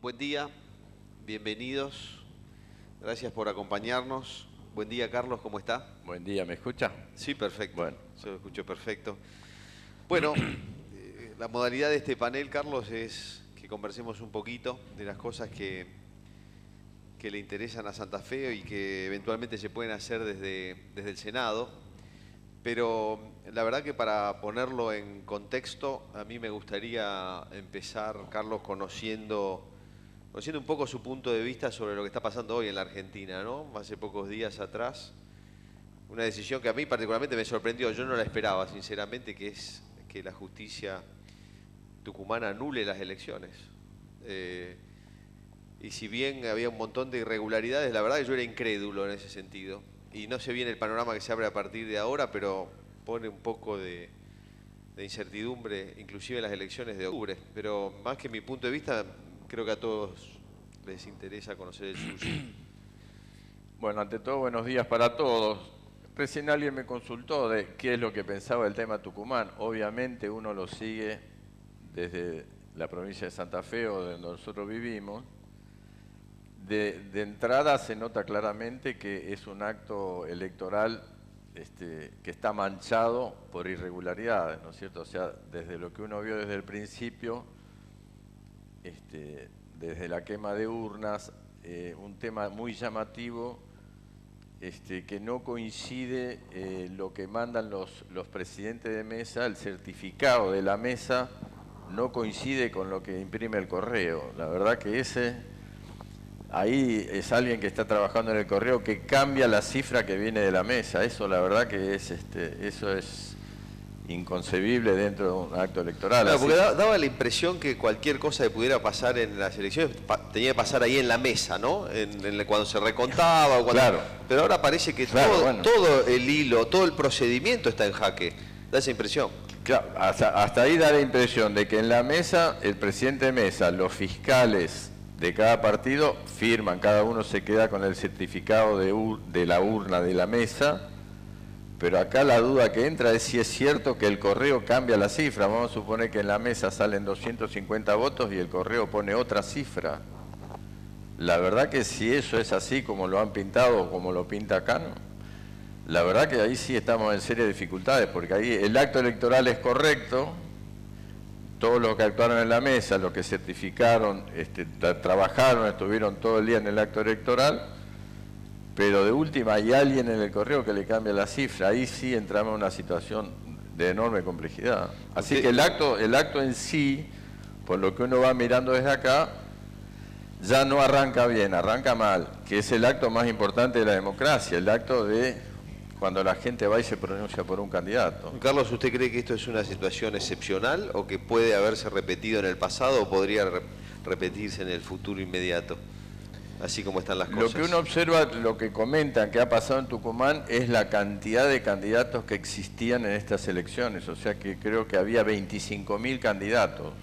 Buen día, bienvenidos, gracias por acompañarnos. Buen día, Carlos, ¿cómo está? Buen día, ¿me escucha? Sí, perfecto. Bueno. Se lo escucho perfecto. Bueno, la modalidad de este panel, Carlos, es que conversemos un poquito de las cosas que le interesan a Santa Fe y que eventualmente se pueden hacer desde el Senado. Pero la verdad que para ponerlo en contexto, a mí me gustaría empezar, Carlos, conociendo un poco su punto de vista sobre lo que está pasando hoy en la Argentina, ¿no? Hace pocos días atrás, una decisión que a mí particularmente me sorprendió, yo no la esperaba, sinceramente, que es que la justicia tucumana anule las elecciones. Y si bien había un montón de irregularidades, la verdad que yo era incrédulo en ese sentido. Y no sé bien el panorama que se abre a partir de ahora, pero pone un poco de incertidumbre, inclusive en las elecciones de octubre. Pero más que mi punto de vista, creo que a todos les interesa conocer el suyo. Bueno, ante todo, buenos días para todos. Recién alguien me consultó de qué es lo que pensaba del tema Tucumán. Obviamente uno lo sigue desde la provincia de Santa Fe o de donde nosotros vivimos. De entrada se nota claramente que es un acto electoral que está manchado por irregularidades, ¿no es cierto? O sea, desde lo que uno vio desde el principio, desde la quema de urnas, un tema muy llamativo, que no coincide lo que mandan los presidentes de mesa, el certificado de la mesa no coincide con lo que imprime el correo. La verdad que ahí es alguien que está trabajando en el correo que cambia la cifra que viene de la mesa. Eso la verdad que eso es inconcebible dentro de un acto electoral. Claro, porque daba la impresión que cualquier cosa que pudiera pasar en las elecciones tenía que pasar ahí en la mesa, ¿no? Cuando se recontaba. Claro. Pero ahora parece que todo el hilo, todo el procedimiento está en jaque. Da esa impresión. Claro, hasta ahí da la impresión de que en la mesa, el presidente de mesa, los fiscales de cada partido firman, cada uno se queda con el certificado de la urna de la mesa, pero acá la duda que entra es si es cierto que el correo cambia la cifra. Vamos a suponer que en la mesa salen 250 votos y el correo pone otra cifra. La verdad que si eso es así como lo han pintado o como lo pinta Cano, la verdad que ahí sí estamos en serias dificultades, porque ahí el acto electoral es correcto. Todos los que actuaron en la mesa, los que certificaron, trabajaron, estuvieron todo el día en el acto electoral, pero de última hay alguien en el correo que le cambia la cifra. Ahí sí entramos en una situación de enorme complejidad. Así que el acto en sí, por lo que uno va mirando desde acá, ya no arranca bien, arranca mal, que es el acto más importante de la democracia, el acto de cuando la gente va y se pronuncia por un candidato. Carlos, ¿usted cree que esto es una situación excepcional o que puede haberse repetido en el pasado o podría repetirse en el futuro inmediato? Así como están las cosas. Lo que uno observa, lo que comentan que ha pasado en Tucumán es la cantidad de candidatos que existían en estas elecciones. O sea que creo que había 25.000 candidatos.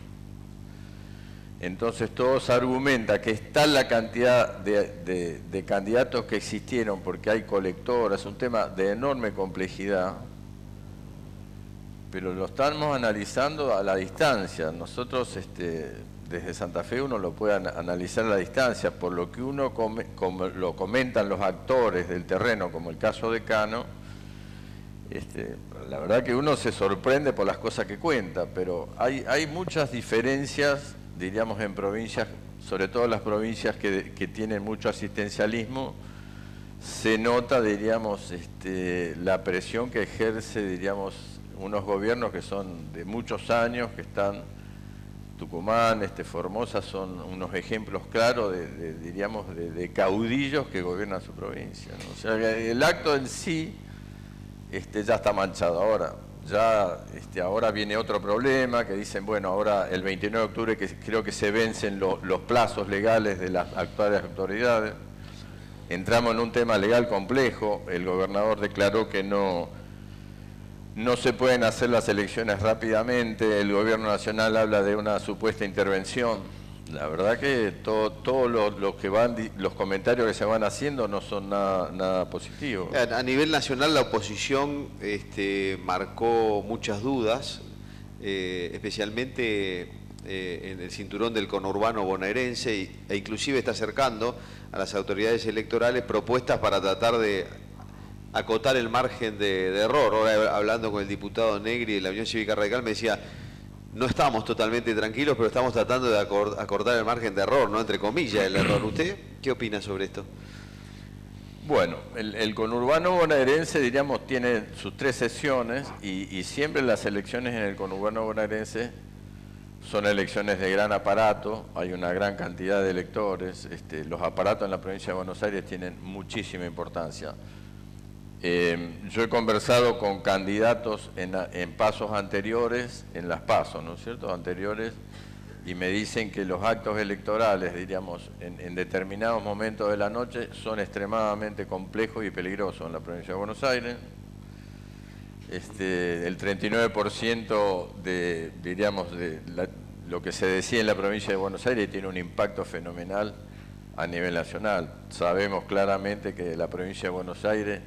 Entonces todos argumentan que está la cantidad de candidatos que existieron porque hay colectoras, un tema de enorme complejidad, pero lo estamos analizando a la distancia. Nosotros desde Santa Fe uno lo puede analizar a la distancia, por lo que uno como lo comentan los actores del terreno, como el caso de Cano, la verdad que uno se sorprende por las cosas que cuenta, pero hay muchas diferencias, diríamos, en provincias, sobre todo las provincias que tienen mucho asistencialismo. Se nota, diríamos, la presión que ejerce, diríamos, unos gobiernos que son de muchos años, que están, Tucumán, Formosa, son unos ejemplos claros diríamos, de caudillos que gobiernan su provincia, ¿no? O sea, el acto en sí ya está manchado ahora. Ahora viene otro problema, que dicen, bueno, ahora el 29 de octubre que creo que se vencen los plazos legales de las actuales autoridades. Entramos en un tema legal complejo. El gobernador declaró que no se pueden hacer las elecciones rápidamente. El gobierno nacional habla de una supuesta intervención. La verdad que todo los comentarios que se van haciendo no son nada positivos. A nivel nacional la oposición marcó muchas dudas, especialmente en el cinturón del conurbano bonaerense e inclusive está acercando a las autoridades electorales propuestas para tratar de acotar el margen de error. Ahora, hablando con el diputado Negri de la Unión Cívica Radical, me decía, no estamos totalmente tranquilos, pero estamos tratando de acortar el margen de error, ¿no? Entre comillas, el error. ¿Usted qué opina sobre esto? Bueno, el conurbano bonaerense, diríamos, tiene sus 3 sesiones y siempre las elecciones en el conurbano bonaerense son elecciones de gran aparato, hay una gran cantidad de electores, los aparatos en la provincia de Buenos Aires tienen muchísima importancia. Yo he conversado con candidatos en pasos anteriores, en las pasos, ¿no es cierto?, anteriores, y me dicen que los actos electorales, diríamos, en determinados momentos de la noche son extremadamente complejos y peligrosos en la provincia de Buenos Aires. El 39% de lo que se decía en la provincia de Buenos Aires tiene un impacto fenomenal a nivel nacional. Sabemos claramente que la provincia de Buenos Aires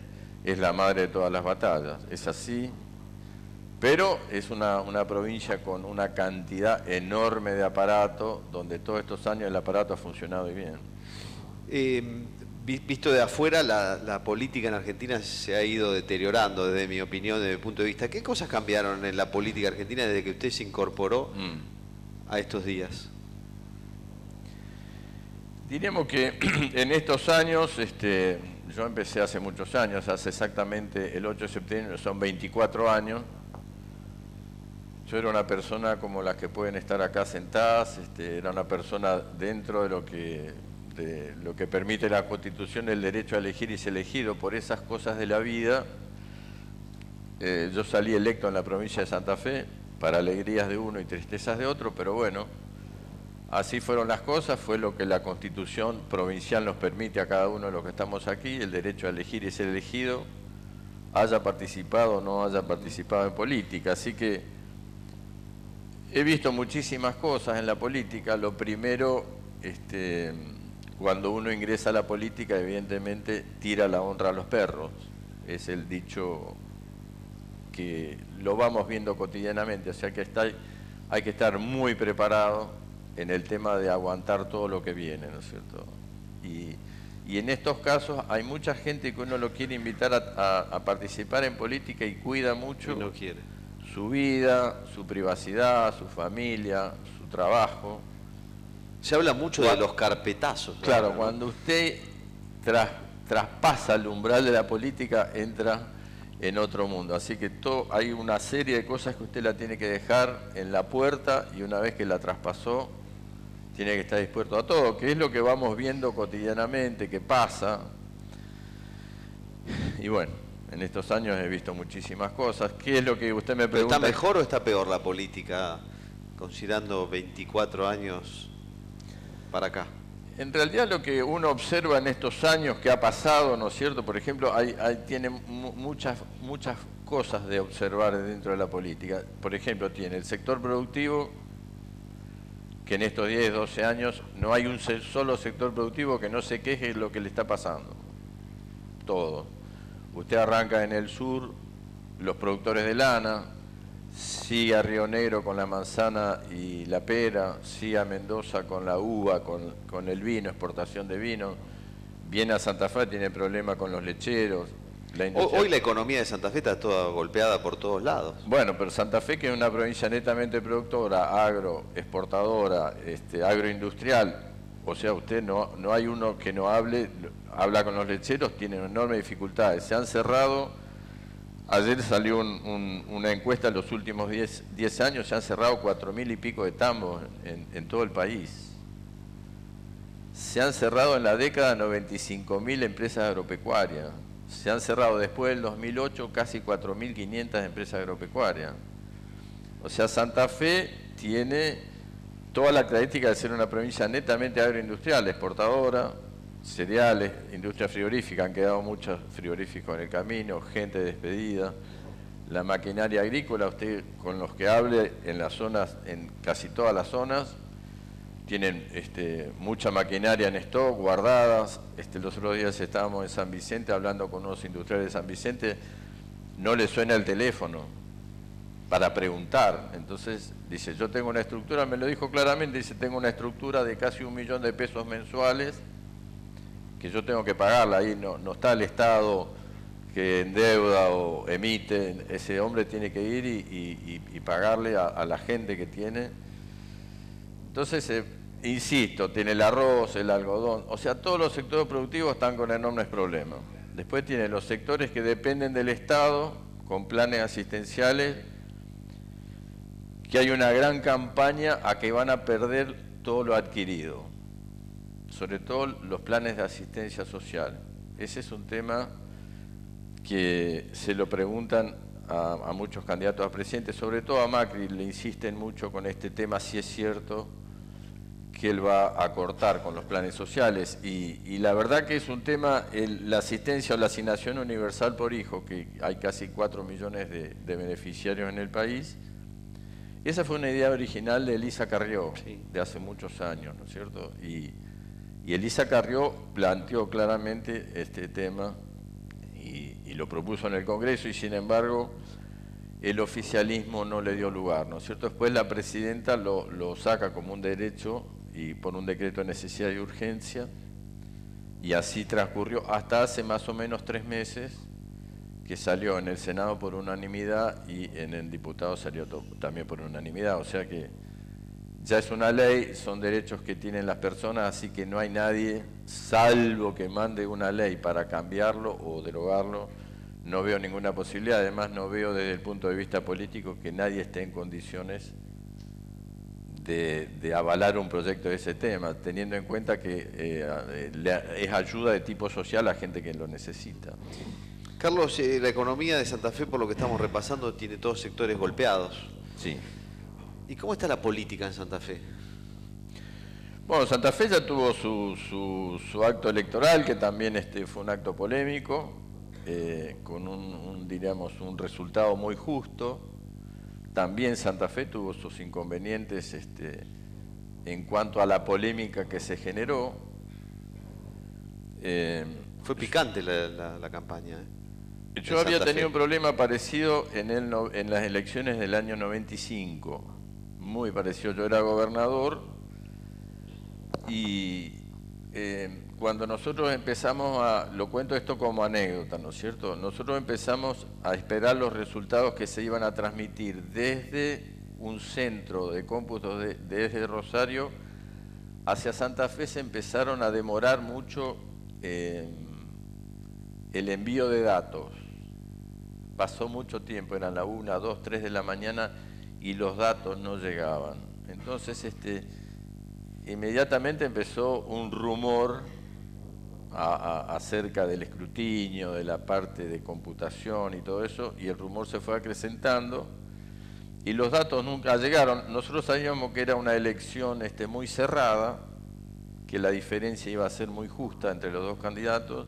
es la madre de todas las batallas, es así, pero es una provincia con una cantidad enorme de aparato, donde todos estos años el aparato ha funcionado bien. Visto de afuera, la política en Argentina se ha ido deteriorando, desde mi opinión, desde mi punto de vista. ¿Qué cosas cambiaron en la política argentina desde que usted se incorporó a estos días? Diríamos que en estos años, yo empecé hace muchos años, hace exactamente el 8 de septiembre, son 24 años. Yo era una persona como las que pueden estar acá sentadas, era una persona dentro de lo que permite la Constitución, el derecho a elegir y ser elegido. Por esas cosas de la vida, yo salí electo en la provincia de Santa Fe, para alegrías de uno y tristezas de otro, pero bueno, así fueron las cosas, fue lo que la Constitución provincial nos permite a cada uno de los que estamos aquí, el derecho a elegir y ser elegido, haya participado o no haya participado en política. Así que he visto muchísimas cosas en la política. Lo primero, cuando uno ingresa a la política, evidentemente tira la honra a los perros. Es el dicho que lo vamos viendo cotidianamente, o sea que hay que estar muy preparado en el tema de aguantar todo lo que viene, ¿no es cierto? Y en estos casos hay mucha gente que uno lo quiere invitar a participar en política y cuida mucho. Y no quiere. Su vida, su privacidad, su familia, su trabajo. Se habla mucho de los carpetazos. Claro, ¿no? Cuando usted traspasa el umbral de la política, entra en otro mundo. Así que hay una serie de cosas que usted la tiene que dejar en la puerta y una vez que la traspasó, tiene que estar dispuesto a todo, que es lo que vamos viendo cotidianamente, que pasa. Y bueno, en estos años he visto muchísimas cosas. ¿Qué es lo que usted me pregunta? ¿Está mejor o está peor la política, considerando 24 años para acá? En realidad lo que uno observa en estos años que ha pasado, ¿no es cierto? Por ejemplo, tiene muchas cosas de observar dentro de la política. Por ejemplo, tiene el sector productivo, que en estos 10, 12 años no hay un solo sector productivo que no se queje de lo que le está pasando. Todo. Usted arranca en el sur, los productores de lana, sigue a Río Negro con la manzana y la pera, sigue a Mendoza con la uva, con el vino, exportación de vino, viene a Santa Fe, tiene problemas con los lecheros. Hoy la economía de Santa Fe está toda golpeada por todos lados. Bueno, pero Santa Fe, que es una provincia netamente productora, agro, exportadora, agroindustrial, o sea, usted no hay uno que no habla con los lecheros, tienen enormes dificultades. Se han cerrado, ayer salió una encuesta en los últimos 10 años, se han cerrado 4.000 y pico de tambos en todo el país. Se han cerrado en la década 95.000 empresas agropecuarias. Se han cerrado después del 2008 casi 4.500 empresas agropecuarias. O sea, Santa Fe tiene toda la característica de ser una provincia netamente agroindustrial, exportadora, cereales, industria frigorífica, han quedado muchos frigoríficos en el camino, gente despedida. La maquinaria agrícola, usted con los que hable en las zonas, en casi todas las zonas, tienen mucha maquinaria en stock, guardadas. Los otros días estábamos en San Vicente hablando con unos industriales de San Vicente, no les suena el teléfono. para preguntar. Entonces dice, yo tengo una estructura, me lo dijo claramente, dice, tengo una estructura de casi 1 millón de pesos mensuales que yo tengo que pagarla, ahí no está el Estado que endeuda o emite, ese hombre tiene que ir y pagarle a la gente que tiene. Entonces, insisto, tiene el arroz, el algodón, o sea, todos los sectores productivos están con enormes problemas. Después tiene los sectores que dependen del Estado, con planes asistenciales, que hay una gran campaña a que van a perder todo lo adquirido, sobre todo los planes de asistencia social. Ese es un tema que se lo preguntan a muchos candidatos a presidente, sobre todo a Macri, le insisten mucho con este tema, si es cierto que él va a cortar con los planes sociales. Y la verdad que es un tema, la asistencia o la asignación universal por hijo, que hay casi 4 millones de beneficiarios en el país. Esa fue una idea original de Elisa Carrió, sí, de hace muchos años, ¿no es cierto? Y Elisa Carrió planteó claramente este tema y lo propuso en el Congreso, y sin embargo el oficialismo no le dio lugar, ¿no es cierto? Después la presidenta lo saca como un derecho y por un decreto de necesidad y urgencia, y así transcurrió hasta hace más o menos 3 meses, que salió en el Senado por unanimidad y en el diputado salió también por unanimidad. O sea que ya es una ley, son derechos que tienen las personas, así que no hay nadie, salvo que mande una ley para cambiarlo o derogarlo, no veo ninguna posibilidad. Además no veo desde el punto de vista político que nadie esté en condiciones de avalar un proyecto de ese tema, teniendo en cuenta que es ayuda de tipo social a gente que lo necesita. Carlos, la economía de Santa Fe, por lo que estamos repasando, tiene todos sectores golpeados. Sí. ¿Y cómo está la política en Santa Fe? Bueno, Santa Fe ya tuvo su acto electoral, que también fue un acto polémico, con diríamos, un resultado muy justo. También Santa Fe tuvo sus inconvenientes en cuanto a la polémica que se generó. Fue picante la campaña. Yo había tenido un problema parecido en las elecciones del año 95, muy parecido. Yo era gobernador y cuando nosotros empezamos lo cuento esto como anécdota, ¿no es cierto? Nosotros empezamos a esperar los resultados que se iban a transmitir desde un centro de cómputos desde Rosario hacia Santa Fe. Se empezaron a demorar mucho el envío de datos. Pasó mucho tiempo, eran las 1, 2, 3 de la mañana y los datos no llegaban. Entonces inmediatamente empezó un rumor acerca del escrutinio, de la parte de computación y todo eso, y el rumor se fue acrecentando y los datos nunca llegaron. Nosotros sabíamos que era una elección muy cerrada, que la diferencia iba a ser muy justa entre los dos candidatos,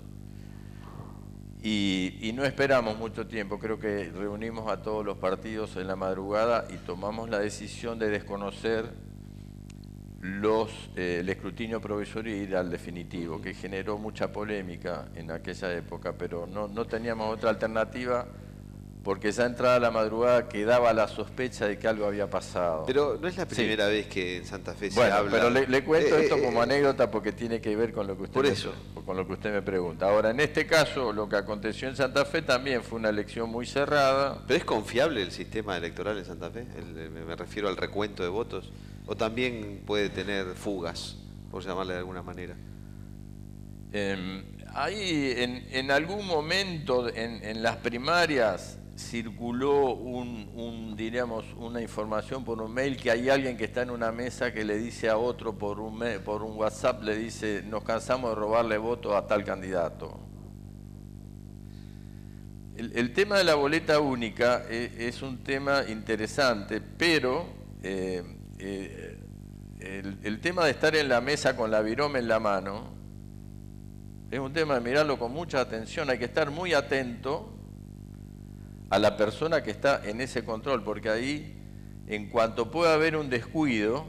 y no esperamos mucho tiempo. Creo que reunimos a todos los partidos en la madrugada y tomamos la decisión de desconocer el escrutinio provisorio y ir al definitivo, que generó mucha polémica en aquella época, pero no teníamos otra alternativa, porque ya entrada la madrugada quedaba la sospecha de que algo había pasado. Pero no es la primera vez que en Santa Fe se habla. Bueno, pero le cuento esto como anécdota porque tiene que ver con lo que con lo que usted me pregunta. Ahora, en este caso, lo que aconteció en Santa Fe también fue una elección muy cerrada. ¿Pero es confiable el sistema electoral en Santa Fe? Me refiero al recuento de votos. ¿O también puede tener fugas, por llamarle de alguna manera? Ahí, en algún momento, en las primarias, circuló diríamos, una información por un mail, que hay alguien que está en una mesa que le dice a otro por un WhatsApp, le dice: nos cansamos de robarle votos a tal candidato. El tema de la boleta única es un tema interesante, pero el tema de estar en la mesa con la virome en la mano es un tema de mirarlo con mucha atención. Hay que estar muy atento a la persona que está en ese control, porque ahí, en cuanto pueda haber un descuido,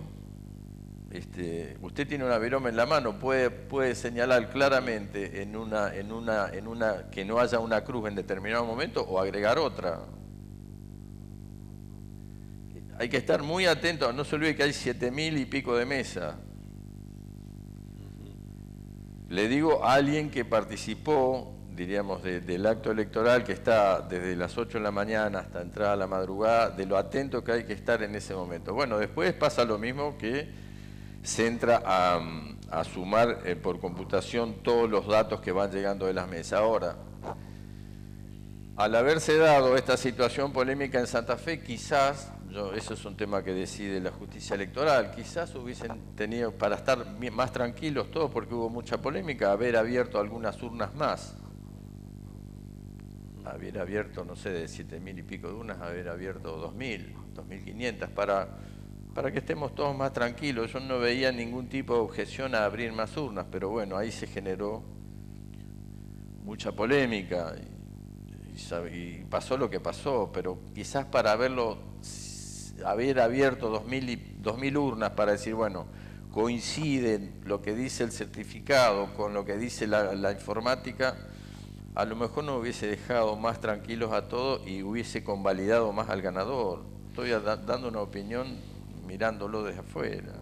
usted tiene una virome en la mano, puede señalar claramente en una que no haya una cruz en determinado momento o agregar otra. hay que estar muy atentos, no se olvide que hay 7.000 y pico de mesas. Le digo a alguien que participó, diríamos, del acto electoral, que está desde las 8 de la mañana hasta entrada a la madrugada, de lo atento que hay que estar en ese momento. Bueno, después pasa lo mismo, que se entra a sumar por computación todos los datos que van llegando de las mesas. Ahora, al haberse dado esta situación polémica en Santa Fe, quizás, eso es un tema que decide la justicia electoral, quizás hubiesen tenido, para estar más tranquilos todos, porque hubo mucha polémica, haber abierto algunas urnas más. Haber abierto, no sé, de 7.000 y pico de urnas, haber abierto 2.000, 2.500, para que estemos todos más tranquilos. Yo no veía ningún tipo de objeción a abrir más urnas, pero bueno, ahí se generó mucha polémica. Y pasó lo que pasó, pero quizás para haber abierto 2.000 urnas para decir, bueno, coincide lo que dice el certificado con lo que dice la informática, a lo mejor nos hubiese dejado más tranquilos a todos y hubiese convalidado más al ganador. Estoy dando una opinión mirándolo desde afuera.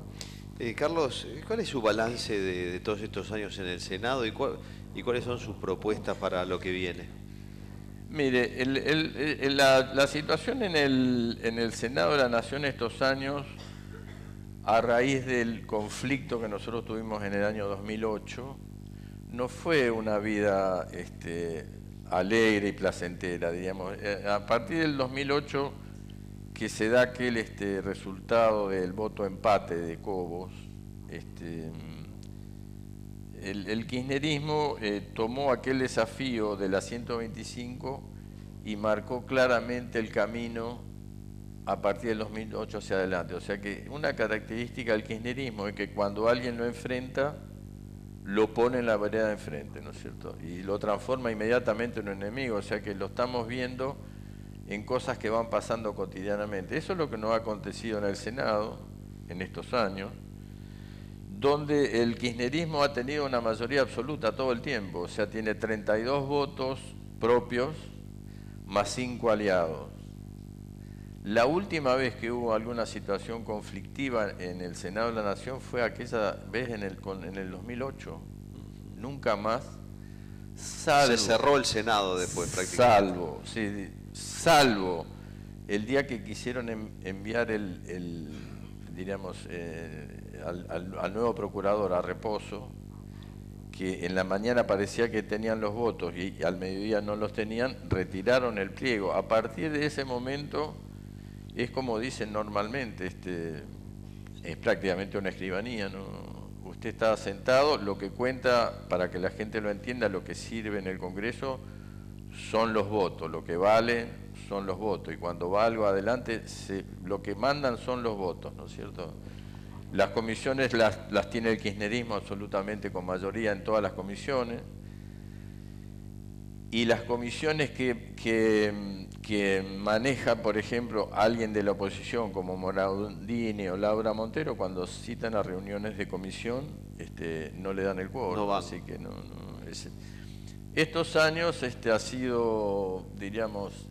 Carlos, ¿cuál es su balance de todos estos años en el Senado y cuáles son sus propuestas para lo que viene? Mire, la situación en el Senado de la Nación estos años, a raíz del conflicto que nosotros tuvimos en el año 2008, no fue una vida alegre y placentera, diríamos. A partir del 2008, que se da aquel resultado del voto empate de Cobos, el kirchnerismo tomó aquel desafío de la 125 y marcó claramente el camino a partir del 2008 hacia adelante. O sea que una característica del kirchnerismo es que cuando alguien lo enfrenta, lo pone en la vereda de enfrente, ¿no es cierto? Y lo transforma inmediatamente en un enemigo. O sea que lo estamos viendo en cosas que van pasando cotidianamente. Eso es lo que nos ha acontecido en el Senado en estos años, donde el kirchnerismo ha tenido una mayoría absoluta todo el tiempo, o sea, tiene 32 votos propios más 5 aliados. La última vez que hubo alguna situación conflictiva en el Senado de la Nación fue aquella vez en el 2008. Nunca más, salvo... Se cerró el Senado después prácticamente. Salvo el día que quisieron enviar diríamos, al nuevo procurador a reposo, que en la mañana parecía que tenían los votos y al mediodía no los tenían, retiraron el pliego. A partir de ese momento es como dicen normalmente, es prácticamente una escribanía, ¿no? Usted está sentado, lo que cuenta, para que la gente lo entienda, lo que sirve en el Congreso son los votos, lo que vale son los votos, y cuando va algo adelante, lo que mandan son los votos, ¿no es cierto? Las comisiones las tiene el kirchnerismo absolutamente con mayoría en todas las comisiones, y las comisiones que maneja, por ejemplo, alguien de la oposición como Morandini o Laura Montero, cuando citan a reuniones de comisión, no le dan el quórum, No así que no estos años ha sido, diríamos,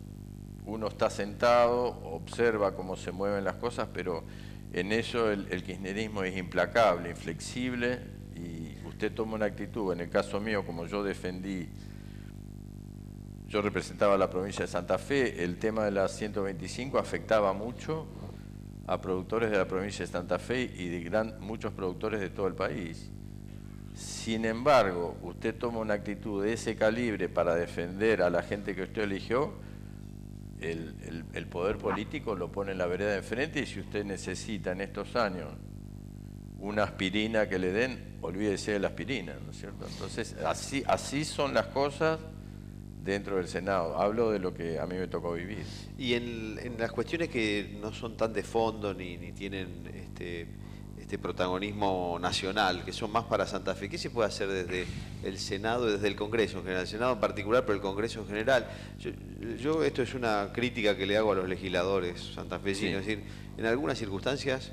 uno está sentado, observa cómo se mueven las cosas, pero en eso el kirchnerismo es implacable, inflexible, y usted toma una actitud. En el caso mío, como yo representaba a la provincia de Santa Fe, el tema de la 125 afectaba mucho a productores de la provincia de Santa Fe y de muchos productores de todo el país. Sin embargo, usted toma una actitud de ese calibre para defender a la gente que usted eligió, el poder político lo pone en la vereda de enfrente, y si usted necesita en estos años una aspirina que le den, olvídese de la aspirina, ¿no es cierto? Entonces, así son las cosas dentro del Senado. Hablo de lo que a mí me tocó vivir. Y en las cuestiones que no son tan de fondo ni tienen este protagonismo nacional, que son más para Santa Fe, ¿qué se puede hacer desde el Senado y desde el Congreso en general? El Senado en particular, pero el Congreso en general. Yo esto es una crítica que le hago a los legisladores santafesinos, sí. Es decir, en algunas circunstancias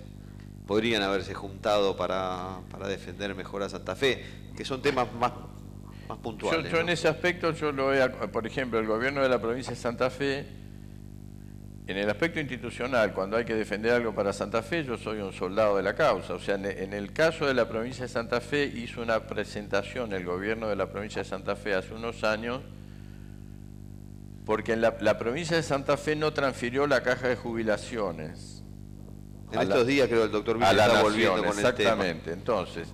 podrían haberse juntado para defender mejor a Santa Fe, que son temas más puntuales. Yo en ese aspecto, por ejemplo, el gobierno de la provincia de Santa Fe En el aspecto institucional, cuando hay que defender algo para Santa Fe, yo soy un soldado de la causa. O sea, en el caso de la provincia de Santa Fe, hizo una presentación el gobierno de la provincia de Santa Fe hace unos años, porque en la provincia de Santa Fe no transfirió la caja de jubilaciones. En estos días creo que el doctor Villa está volviendo con el tema. Exactamente. Entonces,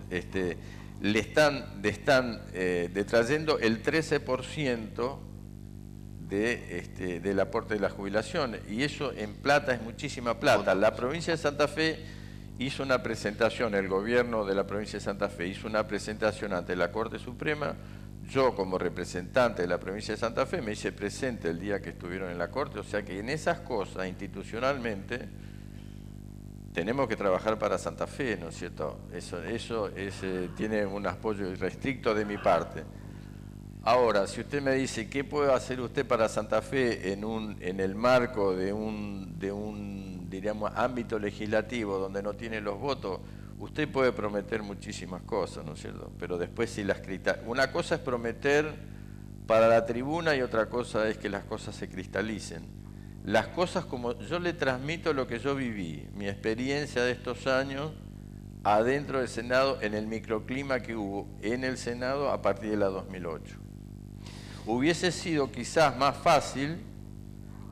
le están detrayendo el 13% del aporte de la jubilación, y eso en plata es muchísima plata. La provincia de Santa Fe hizo una presentación, el gobierno de la provincia de Santa Fe hizo una presentación ante la Corte Suprema. Yo, como representante de la provincia de Santa Fe, me hice presente el día que estuvieron en la Corte. O sea que en esas cosas, institucionalmente, tenemos que trabajar para Santa Fe, ¿no es cierto? Eso tiene un apoyo irrestricto de mi parte. Ahora, si usted me dice, ¿qué puede hacer usted para Santa Fe en el marco de un, diríamos, ámbito legislativo donde no tiene los votos? Usted puede prometer muchísimas cosas, ¿no es cierto? Pero después si las una cosa es prometer para la tribuna y otra cosa es que las cosas se cristalicen. Las cosas, como yo le transmito lo que yo viví, mi experiencia de estos años adentro del Senado, en el microclima que hubo en el Senado a partir de la 2008. Hubiese sido quizás más fácil,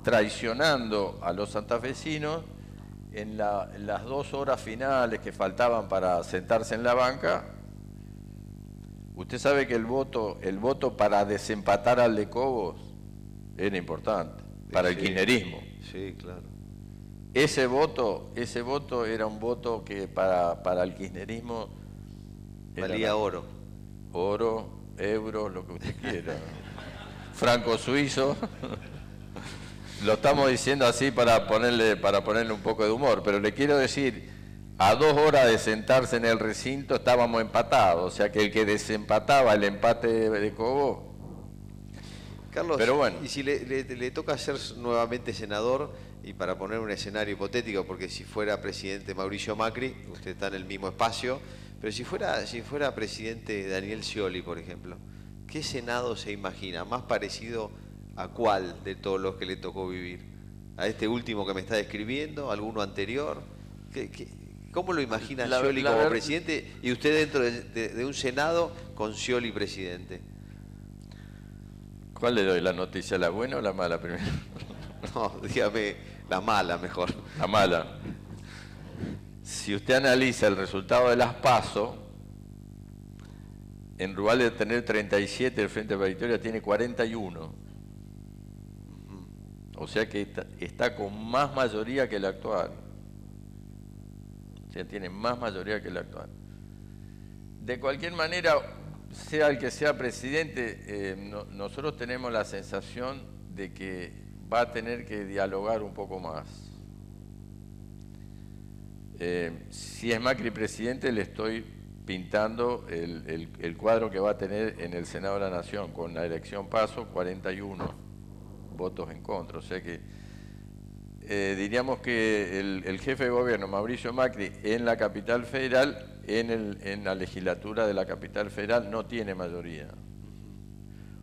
traicionando a los santafesinos, en las 2 horas finales que faltaban para sentarse en la banca. Usted sabe que el voto para desempatar al de Cobos era importante, para el kirchnerismo. Sí, claro. Ese voto era un voto que para el kirchnerismo valía oro. Oro, euro, lo que usted quiera. Franco suizo. Lo estamos diciendo así para ponerle un poco de humor, pero le quiero decir, a 2 horas de sentarse en el recinto estábamos empatados, o sea que el que desempataba el empate de Cobo. Carlos, pero bueno. Y si le toca ser nuevamente senador, y para poner un escenario hipotético, porque si fuera presidente Mauricio Macri, usted está en el mismo espacio, pero si fuera presidente Daniel Scioli, por ejemplo, ¿qué senado se imagina? ¿Más parecido a cuál de todos los que le tocó vivir? ¿A este último que me está describiendo? ¿Alguno anterior? ¿Cómo lo imagina Scioli como presidente y usted dentro de un senado con Scioli presidente? ¿Cuál le doy, la noticia, la buena o la mala primero? No, dígame la mala mejor. La mala. Si usted analiza el resultado de las PASO, en lugar de tener 37, el Frente para la Victoria tiene 41. O sea que está con más mayoría que el actual. O sea, tiene más mayoría que el actual. De cualquier manera, sea el que sea presidente, nosotros tenemos la sensación de que va a tener que dialogar un poco más. Si es Macri presidente, le estoy pintando el cuadro que va a tener en el Senado de la Nación, con la elección PASO, 41 votos en contra. O sea que diríamos que el jefe de gobierno, Mauricio Macri, en la capital federal, en la legislatura de la capital federal, no tiene mayoría.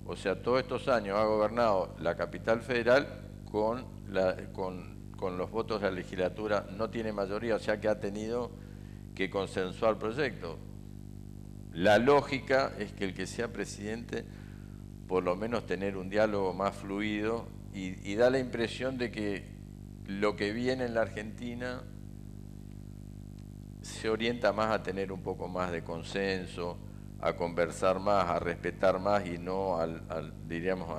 O sea, todos estos años ha gobernado la capital federal con los votos de la legislatura, no tiene mayoría, o sea que ha tenido que consensuar el proyecto. La lógica es que el que sea presidente, por lo menos tener un diálogo más fluido, y da la impresión de que lo que viene en la Argentina se orienta más a tener un poco más de consenso, a conversar más, a respetar más y no diríamos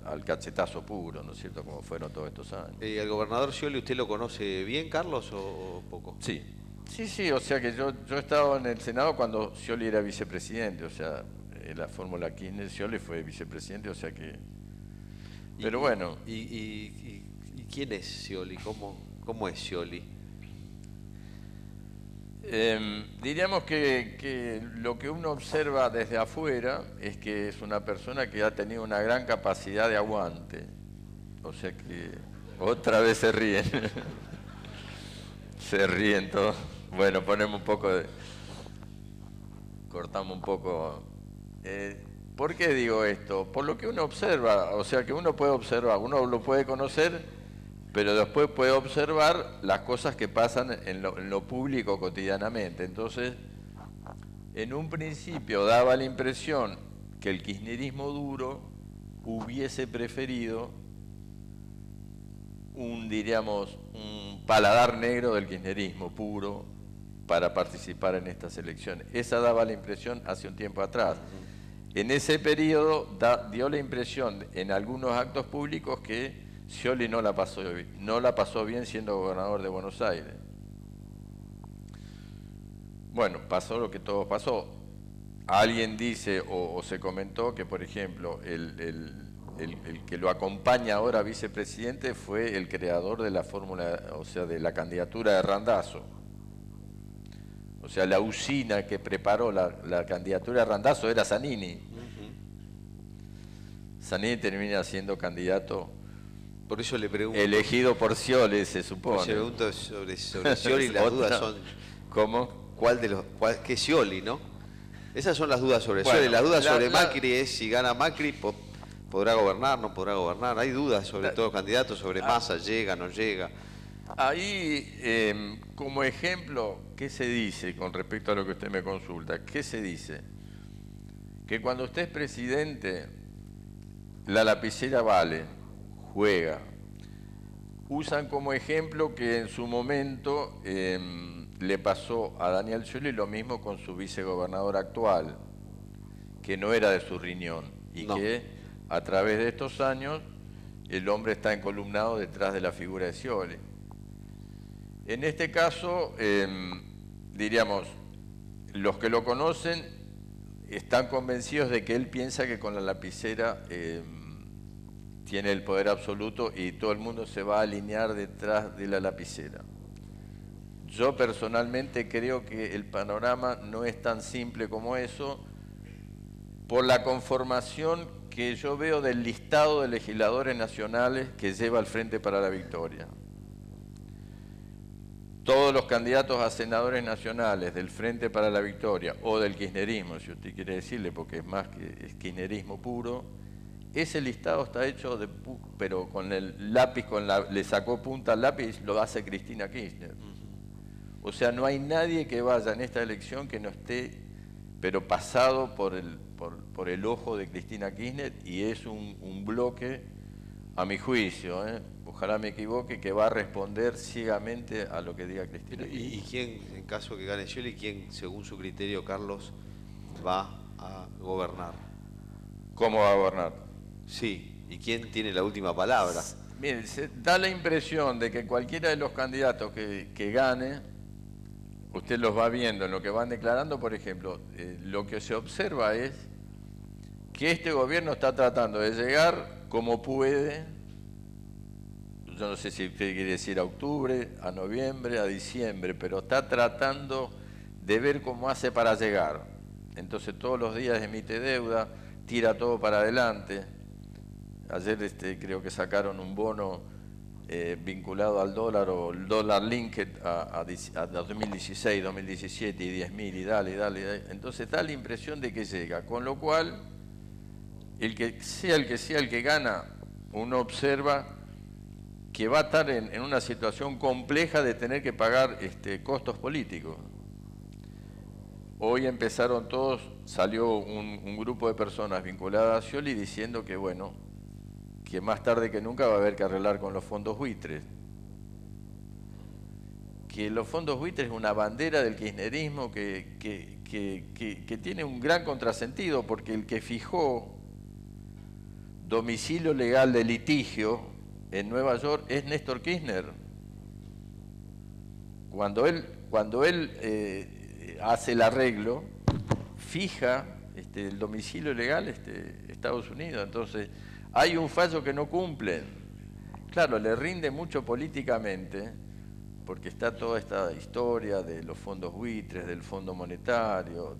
al cachetazo puro, ¿no es cierto?, como fueron todos estos años. ¿El gobernador Scioli usted lo conoce bien, Carlos, o poco? Sí. Sí, o sea que yo he estado en el Senado cuando Scioli era vicepresidente, o sea, la fórmula Kirchner, Scioli fue vicepresidente, o sea que... Pero bueno... ¿Y quién es Scioli? ¿Cómo es Scioli? Diríamos que lo que uno observa desde afuera es que es una persona que ha tenido una gran capacidad de aguante. O sea que otra vez se ríen. Se ríen todos. Bueno, ponemos un poco de... Cortamos un poco. ¿Por qué digo esto? Por lo que uno observa, o sea que uno puede observar, uno lo puede conocer pero después puede observar las cosas que pasan en lo público cotidianamente. Entonces, en un principio daba la impresión que el kirchnerismo duro hubiese preferido diríamos, un paladar negro del kirchnerismo puro para participar en estas elecciones. Esa daba la impresión hace un tiempo atrás. En ese periodo dio la impresión en algunos actos públicos que Scioli no la pasó bien siendo gobernador de Buenos Aires. Bueno, pasó lo que todo pasó. Alguien dice o se comentó que, por ejemplo, el que lo acompaña ahora vicepresidente fue el creador de la fórmula, o sea, de la candidatura de Randazzo. O sea, la usina que preparó la candidatura de Randazzo era Zanini. Zanini termina siendo candidato. Por eso le pregunto. Elegido por Scioli, se supone. Por eso le pregunto sobre Scioli, las dudas son. ¿Cómo? ¿Qué Scioli, no? Esas son las dudas sobre Bueno, Scioli. Las dudas sobre Macri es si gana Macri, podrá gobernar, no podrá gobernar. Hay dudas sobre todo candidatos, sobre Massa, llega, no llega. Ahí, como ejemplo, ¿qué se dice con respecto a lo que usted me consulta? ¿Qué se dice? Que cuando usted es presidente, la lapicera vale, juega. Usan como ejemplo que en su momento le pasó a Daniel Scioli lo mismo con su vicegobernador actual, que no era de su riñón y que a través de estos años el hombre está encolumnado detrás de la figura de Scioli. En este caso, diríamos, los que lo conocen están convencidos de que él piensa que con la lapicera tiene el poder absoluto y todo el mundo se va a alinear detrás de la lapicera. Yo personalmente creo que el panorama no es tan simple como eso, por la conformación que yo veo del listado de legisladores nacionales que lleva el Frente para la Victoria. Todos los candidatos a senadores nacionales del Frente para la Victoria o del kirchnerismo, si usted quiere decirle, porque es más que es kirchnerismo puro, ese listado está hecho pero con el lápiz, le sacó punta al lápiz, lo hace Cristina Kirchner. O sea, no hay nadie que vaya en esta elección que no esté, pero pasado por el ojo de Cristina Kirchner, y es un bloque, a mi juicio, ojalá me equivoque, que va a responder ciegamente a lo que diga Cristina Kirchner. ¿Y quién, en caso que gane Scioli, quién, según su criterio, Carlos, va a gobernar? ¿Cómo va a gobernar? Sí, ¿y quién tiene la última palabra? Miren, se da la impresión de que cualquiera de los candidatos que gane, usted los va viendo en lo que van declarando. Por ejemplo, lo que se observa es que este gobierno está tratando de llegar como puede, yo no sé si usted quiere decir a octubre, a noviembre, a diciembre, pero está tratando de ver cómo hace para llegar. Entonces todos los días emite deuda, tira todo para adelante. Ayer creo que sacaron un bono vinculado al dólar, o el dólar linked a 2016, 2017 y 10.000 y dale. Entonces da la impresión de que llega, con lo cual el que sea el que gana, uno observa que va a estar en una situación compleja de tener que pagar costos políticos. Hoy empezaron todos, salió un grupo de personas vinculadas a Scioli diciendo que bueno, que más tarde que nunca va a haber que arreglar con los fondos buitres. Que los fondos buitres es una bandera del kirchnerismo que tiene un gran contrasentido, porque el que fijó domicilio legal de litigio en Nueva York es Néstor Kirchner. Cuando él hace el arreglo, fija el domicilio legal Estados Unidos. Entonces, hay un fallo que no cumplen. Claro, le rinde mucho políticamente, porque está toda esta historia de los fondos buitres, del Fondo Monetario,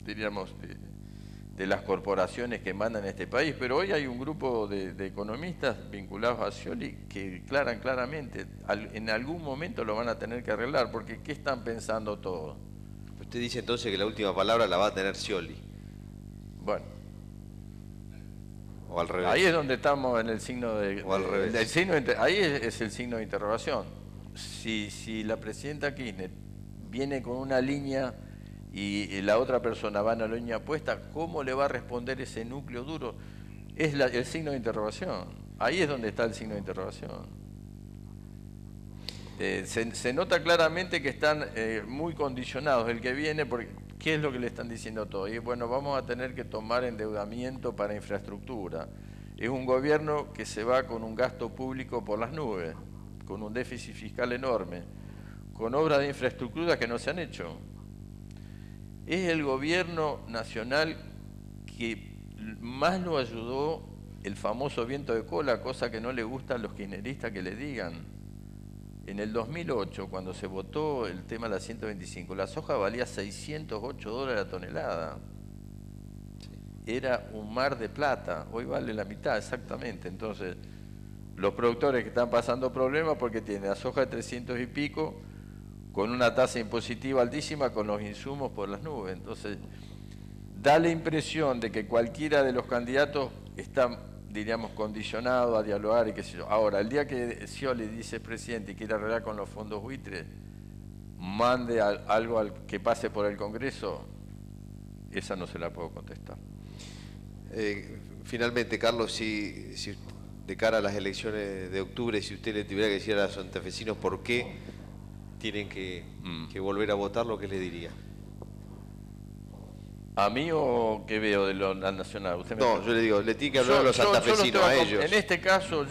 de las corporaciones que mandan en este país, pero hoy hay un grupo de economistas vinculados a Scioli que declaran claramente, en algún momento lo van a tener que arreglar, porque ¿qué están pensando todos? Usted dice entonces que la última palabra la va a tener Scioli. Bueno. O al revés. Ahí es donde estamos en el signo de... O al revés. Ahí es el signo de interrogación. Si la presidenta Kirchner viene con una línea y la otra persona va en la línea opuesta, ¿cómo le va a responder ese núcleo duro? Es el signo de interrogación. Ahí es donde está el signo de interrogación. Se nota claramente que están muy condicionados el que viene, porque ¿qué es lo que le están diciendo a todos? Y bueno, vamos a tener que tomar endeudamiento para infraestructura. Es un gobierno que se va con un gasto público por las nubes, con un déficit fiscal enorme, con obras de infraestructura que no se han hecho. Es el gobierno nacional que más lo ayudó el famoso viento de cola, cosa que no le gusta a los kirchneristas que le digan. En el 2008, cuando se votó el tema de la 125, la soja valía $608 la tonelada. Era un mar de plata, hoy vale la mitad exactamente. Entonces, los productores que están pasando problemas porque tienen la soja de 300 y pico, con una tasa impositiva altísima, con los insumos por las nubes. Entonces, da la impresión de que cualquiera de los candidatos está, diríamos, condicionado a dialogar y qué sé yo. Ahora, el día que Scioli dice presidente y quiere arreglar con los fondos buitres, mande algo que pase por el Congreso, esa no se la puedo contestar. Finalmente, Carlos, si de cara a las elecciones de octubre, si usted le tuviera que decir a los santafesinos por qué tienen que volver a votar, ¿lo que le diría? ¿A mí o qué veo de la nacional? ¿Usted No, yo le digo, le tiene que hablar a los santafesinos, a ellos. En este caso,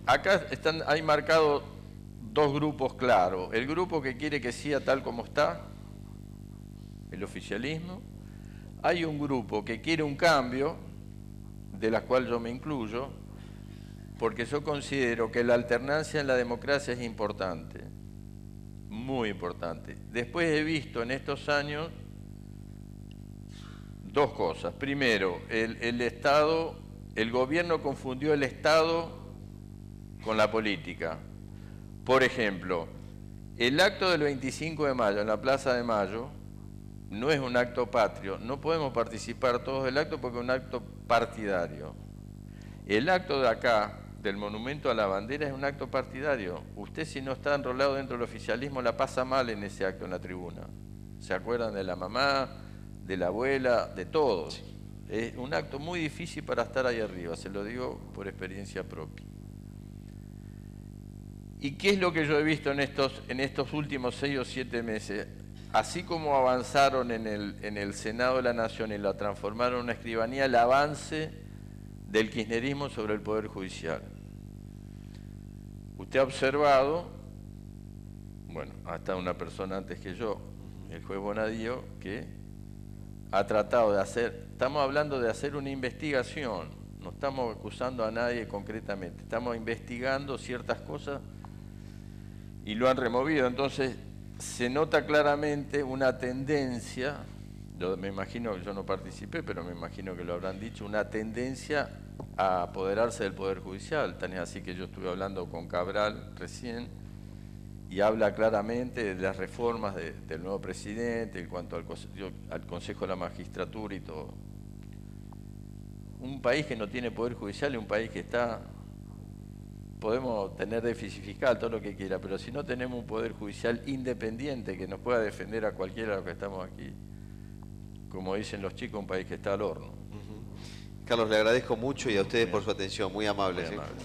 acá hay marcados dos grupos claros. El grupo que quiere que siga tal como está, el oficialismo. Hay un grupo que quiere un cambio, de la cual yo me incluyo, porque yo considero que la alternancia en la democracia es importante, muy importante. Después he visto en estos años dos cosas. Primero, el Estado, el gobierno confundió el Estado con la política. Por ejemplo, el acto del 25 de mayo en la Plaza de Mayo no es un acto patrio. No podemos participar todos del acto porque es un acto partidario. El acto de acá, del monumento a la bandera, es un acto partidario. Usted, si no está enrolado dentro del oficialismo, la pasa mal en ese acto en la tribuna. ¿Se acuerdan de la mamá, de la abuela, de todos? Sí. Es un acto muy difícil para estar ahí arriba, se lo digo por experiencia propia. ¿Y qué es lo que yo he visto en estos últimos 6 o 7 meses? Así como avanzaron en el Senado de la Nación y la transformaron en una escribanía, el avance del kirchnerismo sobre el Poder Judicial. Usted ha observado, bueno, hasta una persona antes que yo, el juez Bonadío, que ha tratado de hacer, estamos hablando de hacer una investigación, no estamos acusando a nadie concretamente, estamos investigando ciertas cosas y lo han removido. Entonces se nota claramente una tendencia, me imagino que yo no participé, pero me imagino que lo habrán dicho, una tendencia a apoderarse del Poder Judicial. Tan es así que yo estuve hablando con Cabral recién y habla claramente de las reformas del nuevo presidente en cuanto al Consejo de la Magistratura y todo. Un país que no tiene Poder Judicial es un país que está... Podemos tener déficit fiscal, todo lo que quiera, pero si no tenemos un Poder Judicial independiente que nos pueda defender a cualquiera de los que estamos aquí, como dicen los chicos, un país que está al horno. Carlos, le agradezco mucho y a ustedes por su atención, muy amables. Muy amable.